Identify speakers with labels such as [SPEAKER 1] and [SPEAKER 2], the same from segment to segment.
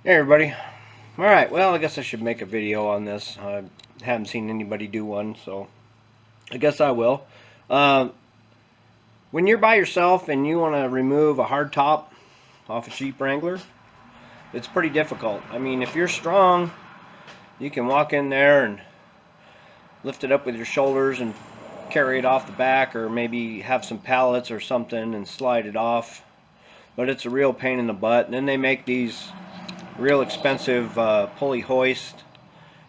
[SPEAKER 1] Hey everybody. Alright, well I guess I should make a video on this. I haven't seen anybody do one, so I guess I will. When you're by yourself and you want to remove a hard top off a Jeep Wrangler, it's pretty difficult. I mean, if you're strong, you can walk in there and lift it up with your shoulders and carry it off the back, or maybe have some pallets or something and slide it off. But it's a real pain in the butt. And then they make these real expensive pulley hoist.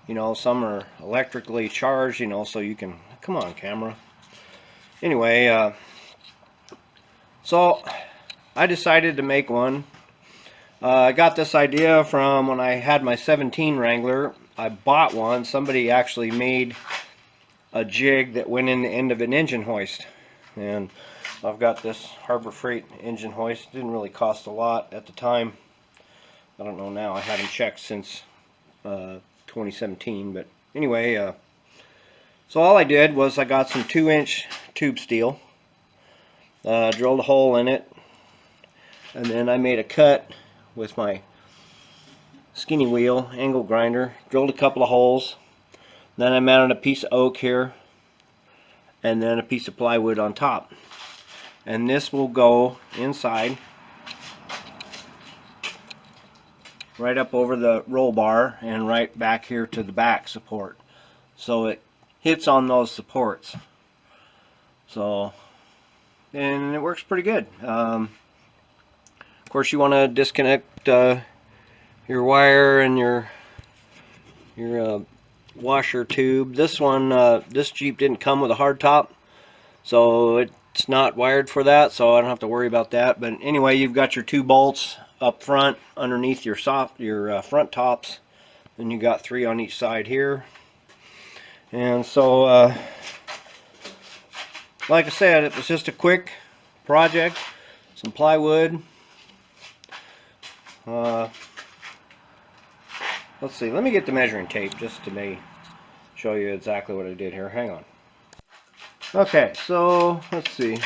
[SPEAKER 1] You know, some are electrically charged, you know, so you can, come on camera. Anyway, so I decided to make one. I got this idea from when I had my 17 Wrangler. I bought one. Somebody actually made a jig that went in the end of an engine hoist. And I've got this Harbor Freight engine hoist. It didn't really cost a lot at the time. I don't know now. I haven't checked since 2017. But anyway, so all I did was I got some 2-inch tube steel. Drilled a hole in it. And then I made a cut with my skinny wheel angle grinder. Drilled a couple of holes. Then I mounted a piece of oak here. And then a piece of plywood on top. And this will go inside, right up over the roll bar and right back here to the back support, so it hits on those supports. So, and it works pretty good. Of course, you want to disconnect your wire and your washer tube. This one, this Jeep didn't come with a hard top, so it's not wired for that, so I don't have to worry about that. But anyway, you've got your 2 bolts up front underneath your front tops, and you got 3 on each side here. And so like I said, it was just a quick project. Some plywood. Let's see, let me get the measuring tape just to show you exactly what I did here. Hang on. Okay, so let's see.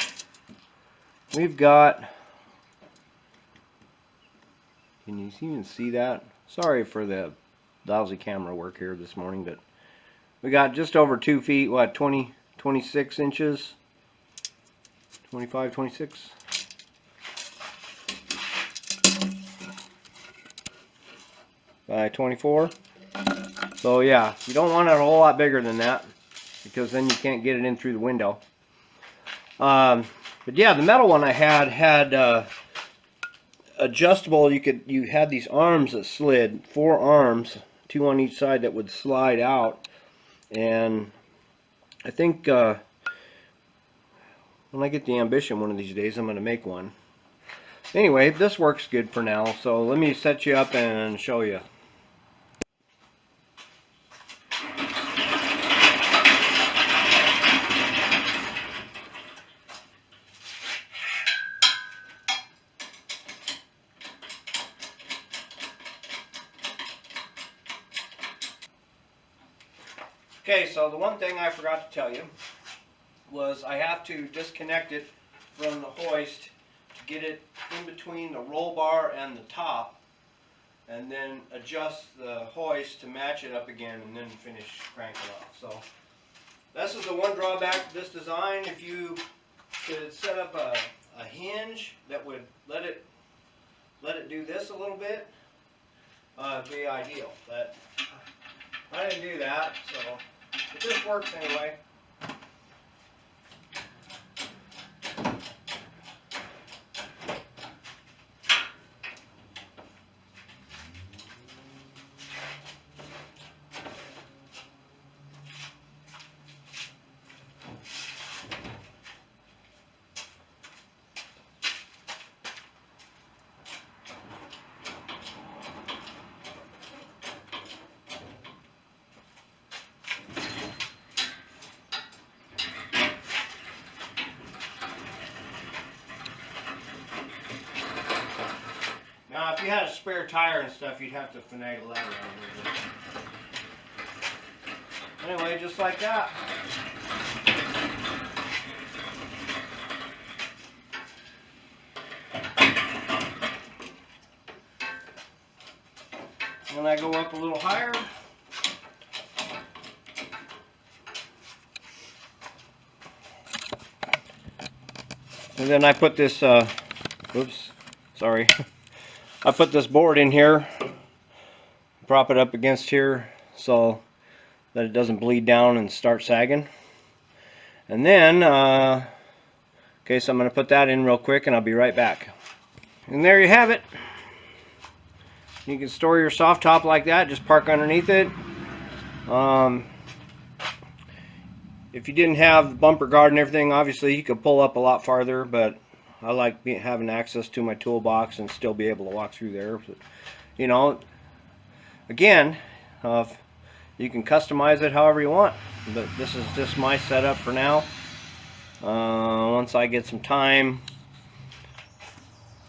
[SPEAKER 1] We've got, can you even see that? Sorry for the lousy camera work here this morning, but we got just over 2 feet, what, 26 inches? 25, 26? By 24. So yeah, you don't want it a whole lot bigger than that, because then you can't get it in through the window. But yeah, the metal one I had adjustable. You had these arms that slid, 4 arms, 2 on each side, that would slide out. And I think when I get the ambition one of these days, I'm going to make one. Anyway, this works good for now, so let me set you up and show you. Okay, so the one thing I forgot to tell you was I have to disconnect it from the hoist to get it in between the roll bar and the top, and then adjust the hoist to match it up again, and then finish cranking it off. So this is the one drawback to this design. If you could set up a hinge that would let it do this a little bit, it'd be ideal. But I didn't do that, so it just works anyway. Now, if you had a spare tire and stuff, you'd have to finagle that around a little bit. Anyway, just like that. and I go up a little higher. And then I put this, oops, sorry. I put this board in here, prop it up against here so that it doesn't bleed down and start sagging. And then, okay, so I'm going to put that in real quick and I'll be right back. And there you have it. You can store your soft top like that, just park underneath it. If you didn't have the bumper guard and everything, obviously you could pull up a lot farther, but I like having access to my toolbox and still be able to walk through there. But, you know, again, you can customize it however you want, but this is just my setup for now. Once I get some time,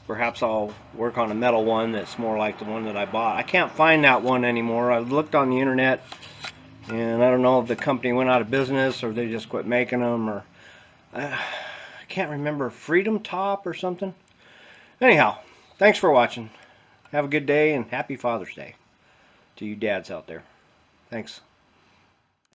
[SPEAKER 1] perhaps I'll work on a metal one that's more like the one that I bought. I can't find that one anymore. I looked on the internet, and I don't know if the company went out of business or they just quit making them, or I can't remember, Freedom Top or something. Anyhow, thanks for watching. Have a good day and happy Father's Day to you dads out there. Thanks.